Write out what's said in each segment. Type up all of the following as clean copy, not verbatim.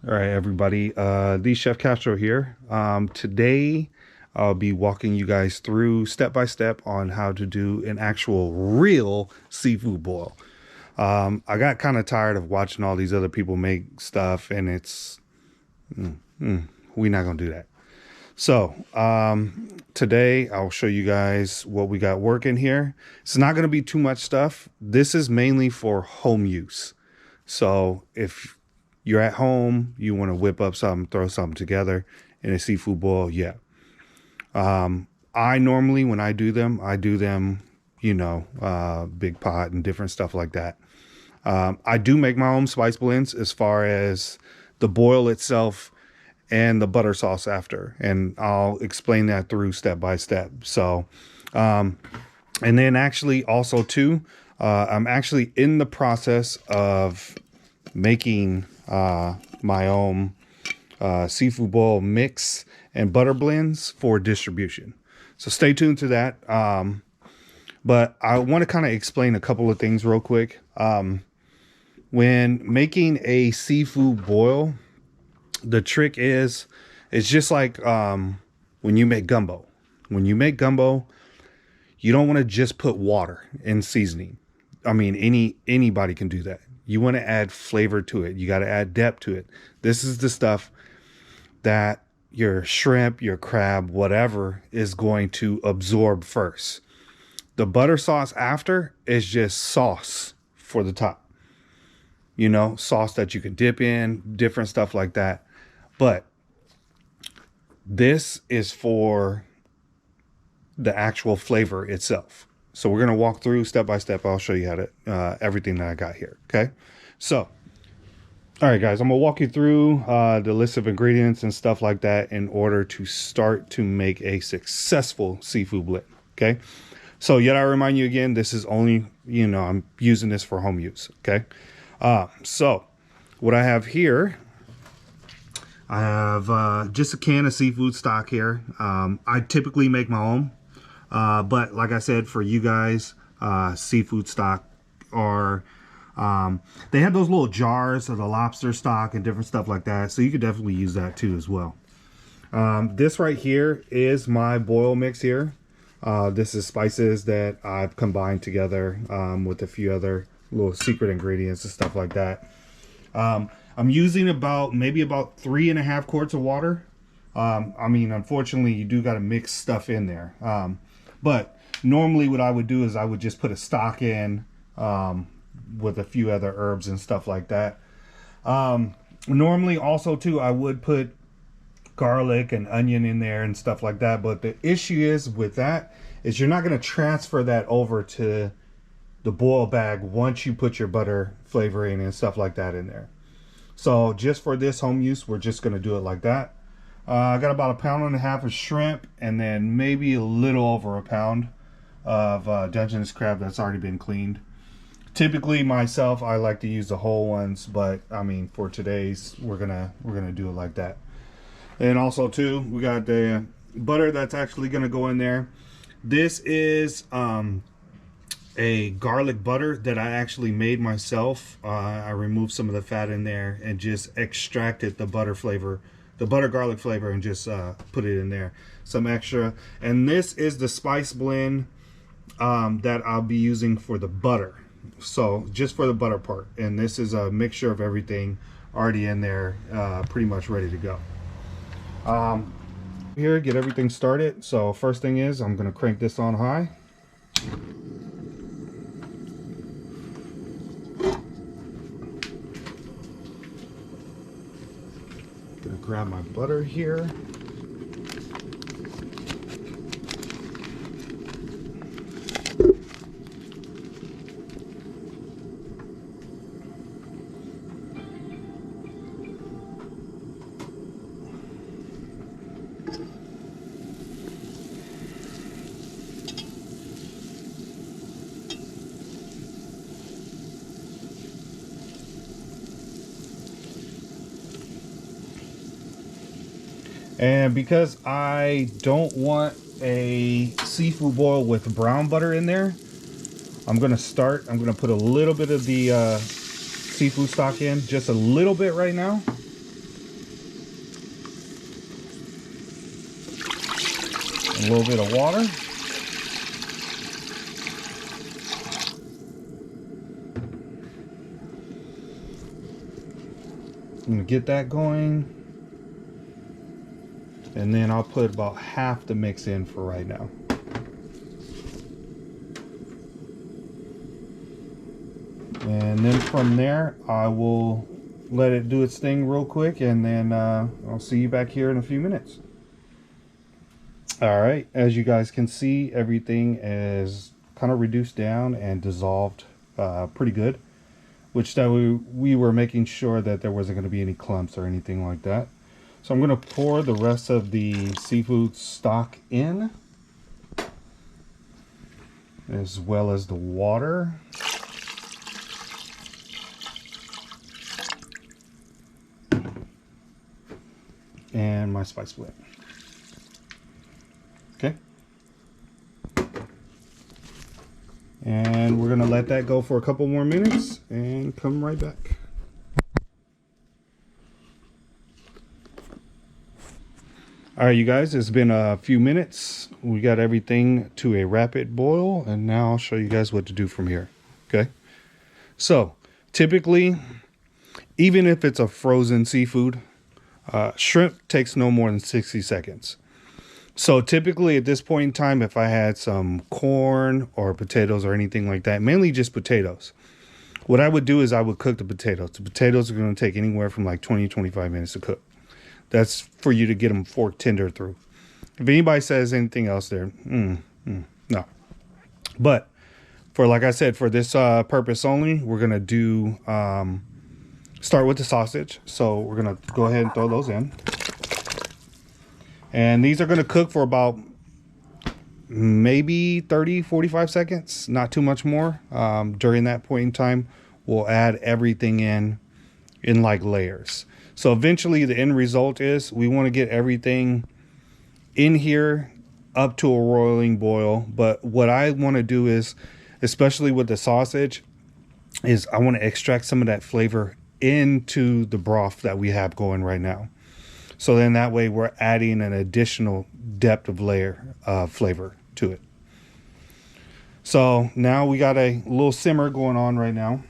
All right, everybody. The Chef Castro here. Today, I'll be walking you guys through step by step on how to do an actual real seafood boil. I got kind of tired of watching all these other people make stuff, and we're not gonna do that. So, today I'll show you guys what we got working here. It's not gonna be too much stuff. This is mainly for home use. So if you're at home, you want to whip up something, throw something together in a seafood boil, yeah. I normally, when I do them, big pot and different stuff like that. I do make my own spice blends as far as the boil itself and the butter sauce after, and I'll explain that through step by step. So, and then actually also too, I'm actually in the process of making my own seafood boil mix and butter blends for distribution. So stay tuned to that. But I want to kind of explain a couple of things real quick. When making a seafood boil, the trick is, it's just like when you make gumbo. When you make gumbo, you don't want to just put water and seasoning. I mean, anybody can do that. You want to add flavor to it. You got to add depth to it. This is the stuff that your shrimp, your crab, whatever is going to absorb first. The butter sauce after is just sauce for the top. You know, sauce that you can dip in, different stuff like that. But this is for the actual flavor itself. So we're going to walk through step by step. I'll show you how to, everything that I got here. Okay. So, all right, guys, I'm going to walk you through the list of ingredients and stuff like that in order to start to make a successful seafood blend. Okay. So yet I remind you again, this is only, I'm using this for home use. Okay. So what I have here, I have just a can of seafood stock here. I typically make my own. But like I said, for you guys, seafood stock are, they have those little jars of the lobster stock and different stuff like that. So you could definitely use that too as well. This right here is my boil mix here. This is spices that I've combined together with a few other little secret ingredients and stuff like that. I'm using maybe about 3.5 quarts of water. I mean, unfortunately, you do got to mix stuff in there. But normally what I would do is I would just put a stock in with a few other herbs and stuff like that. Normally also too, I would put garlic and onion in there and stuff like that. But the issue is with that is you're not going to transfer that over to the boil bag once you put your butter flavoring and stuff like that in there. So just for this home use, we're just going to do it like that. I got about 1.5 pounds of shrimp, and then maybe a little over a pound of Dungeness crab that's already been cleaned. Typically myself, I like to use the whole ones, but I mean for today's, we're gonna do it like that. And also too, we got the butter that's actually gonna go in there. This is a garlic butter that I actually made myself. I removed some of the fat in there and just extracted the butter flavor, the butter garlic flavor, and just put it in there, some extra. And this is the spice blend that I'll be using for the butter, so just for the butter part. And this is a mixture of everything already in there, pretty much ready to go. Here, get everything started. So first thing is I'm gonna crank this on high. Gonna grab my butter here. And because I don't want a seafood boil with brown butter in there, I'm gonna put a little bit of the seafood stock in, just a little bit right now. a little bit of water. I'm gonna get that going. And then I'll put about half the mix in for right now. And then from there, I will let it do its thing real quick, and then I'll see you back here in a few minutes. All right, as you guys can see, everything is kind of reduced down and dissolved pretty good, which that we were making sure that there wasn't going to be any clumps or anything like that. So I'm going to pour the rest of the seafood stock in, as well as the water. And my spice blend. Okay. And we're gonna let that go for a couple more minutes and come right back. All right, you guys, it's been a few minutes. We got everything to a rapid boil, and now I'll show you guys what to do from here. Okay. So typically, even if it's a frozen seafood, shrimp takes no more than 60 seconds. So typically at this point in time, if I had some corn or potatoes or anything like that, mainly just potatoes, what I would do is I would cook the potatoes. The potatoes are going to take anywhere from like 20, 25 minutes to cook. That's for you to get them fork tender through. If anybody says anything else there, no. But for, like I said, for this purpose only, we're going to do... start with the sausage. So we're going to go ahead and throw those in. And these are going to cook for about maybe 30, 45 seconds, not too much more. During that point in time, we'll add everything in like layers. So eventually the end result is we want to get everything in here up to a roiling boil. But what I want to do is, especially with the sausage, is I want to extract some of that flavor into the broth that we have going right now. So then that way we're adding an additional depth of layer flavor to it. So now we got a little simmer going on right now.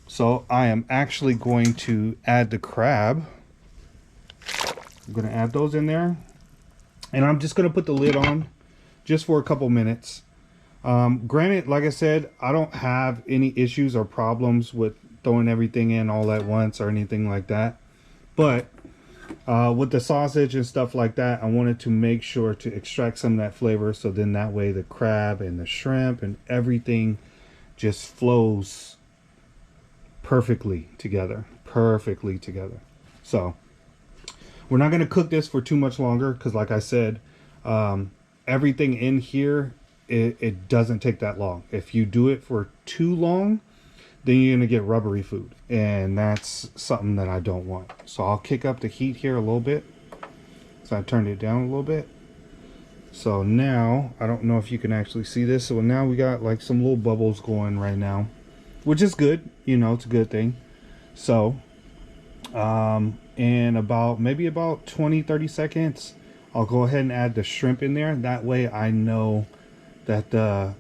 So I am actually going to add the crab. I'm going to add those in there. And I'm just going to put the lid on just for a couple minutes. Granted, like I said, I don't have any issues or problems with throwing everything in all at once or anything like that. But with the sausage and stuff like that, I wanted to make sure to extract some of that flavor. So then that way the crab and the shrimp and everything just flows perfectly together. So we're not going to cook this for too much longer because, like I said, everything in here, it doesn't take that long. If you do it for too long, then you're going to get rubbery food, and that's something that I don't want. So I'll kick up the heat here a little bit. So I turned it down a little bit. So now, I don't know if you can actually see this. So now we got like some little bubbles going right now, which is good. You know, it's a good thing. So, in maybe about 20-30 seconds, I'll go ahead and add the shrimp in there. That way I know that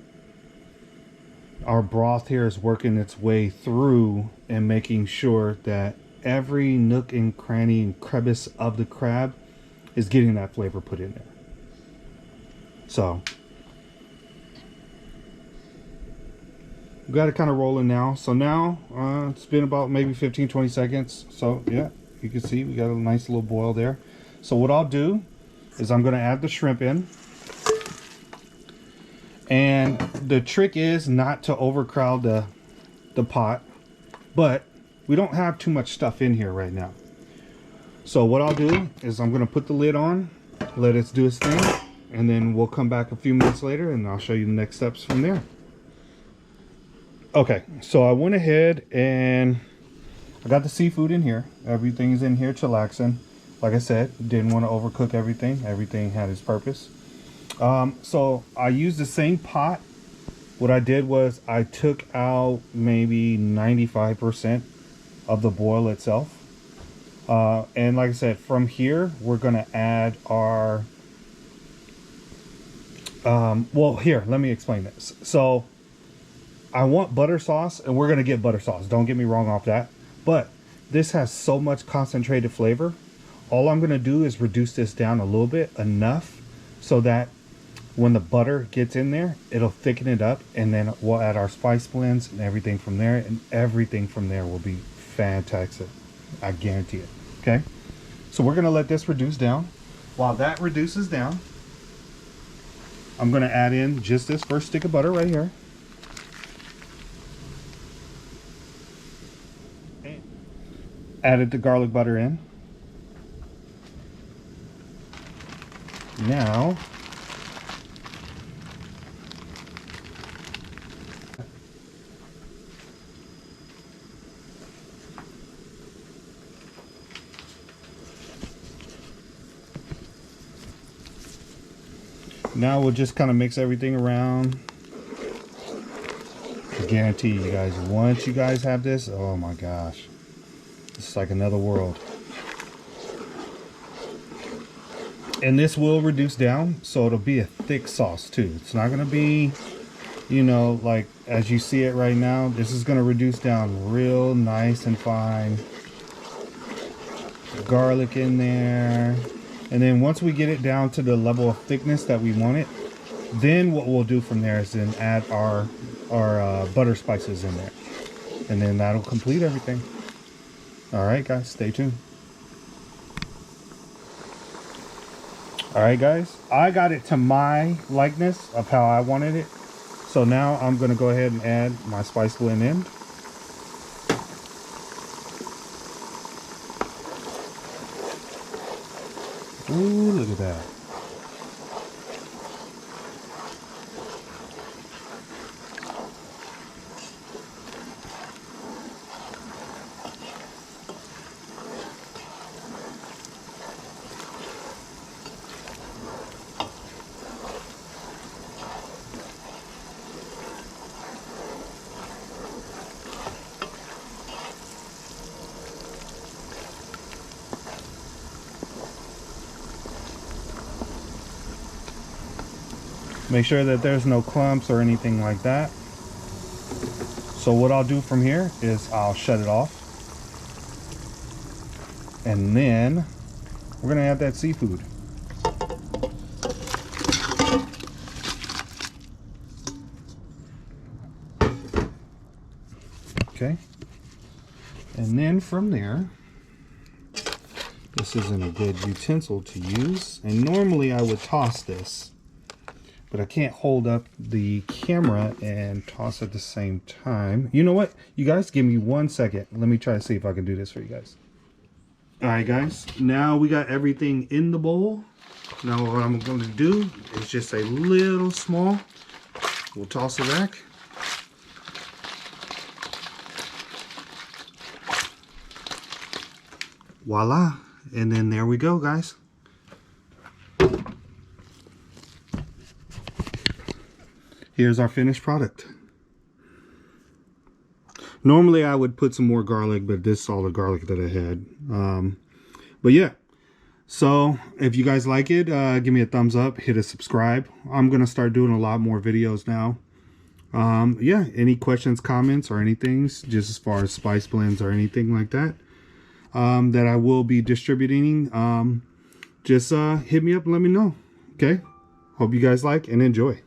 our broth here is working its way through and making sure that every nook and cranny and crevice of the crab is getting that flavor put in there. So we got it kind of rolling now. So now it's been about maybe 15-20 seconds. So yeah, you can see we got a nice little boil there. So what I'll do is I'm going to add the shrimp in. And the trick is not to overcrowd the pot, but we don't have too much stuff in here right now. So what I'll do is I'm going to put the lid on, let it do its thing, and then we'll come back a few minutes later and I'll show you the next steps from there. Okay, so I went ahead and I got the seafood in here. Everything's in here chillaxing. Like I said, didn't want to overcook everything. Everything had its purpose. So I used the same pot. What I did was I took out maybe 95% of the boil itself. And like I said, from here, we're going to add our Well, here, let me explain this. So I want butter sauce, and we're going to get butter sauce. Don't get me wrong off that. But this has so much concentrated flavor. All I'm going to do is reduce this down a little bit, enough so that when the butter gets in there, it'll thicken it up, and then we'll add our spice blends and everything from there, and everything from there will be fantastic. I guarantee it. Okay? So we're going to let this reduce down. While that reduces down, I'm going to add in just this first stick of butter right here. Added the garlic butter in. Now, we'll just kind of mix everything around. I guarantee you guys, once you guys have this, oh my gosh, it's like another world. And this will reduce down, so it'll be a thick sauce too. It's not going to be, you know, like as you see it right now. This is going to reduce down real nice and fine. Garlic in there. And then once we get it down to the level of thickness that we want it, then what we'll do from there is then add our butter spices in there. And then that'll complete everything. All right, guys, stay tuned. All right, guys, I got it to my likeness of how I wanted it. So now I'm going to go ahead and add my spice blend in. Ooh, look at that. Make sure that there's no clumps or anything like that. So what I'll do from here is I'll shut it off. And then we're gonna add that seafood. Okay. And then from there, this isn't a good utensil to use. And normally I would toss this, but I can't hold up the camera and toss at the same time. You know what? You guys give me 1 second. Let me try to see if I can do this for you guys. All right, guys. Now we got everything in the bowl. Now what I'm going to do is just a little small. We'll toss it back. Voila. And then there we go, guys. Here's our finished product. Normally I would put some more garlic, but this is all the garlic that I had. But yeah, so if you guys like it, give me a thumbs up, hit a subscribe. I'm going to start doing a lot more videos now. Yeah, any questions, comments, or anything, just as far as spice blends or anything like that, that I will be distributing, just hit me up and let me know. Okay, hope you guys like and enjoy.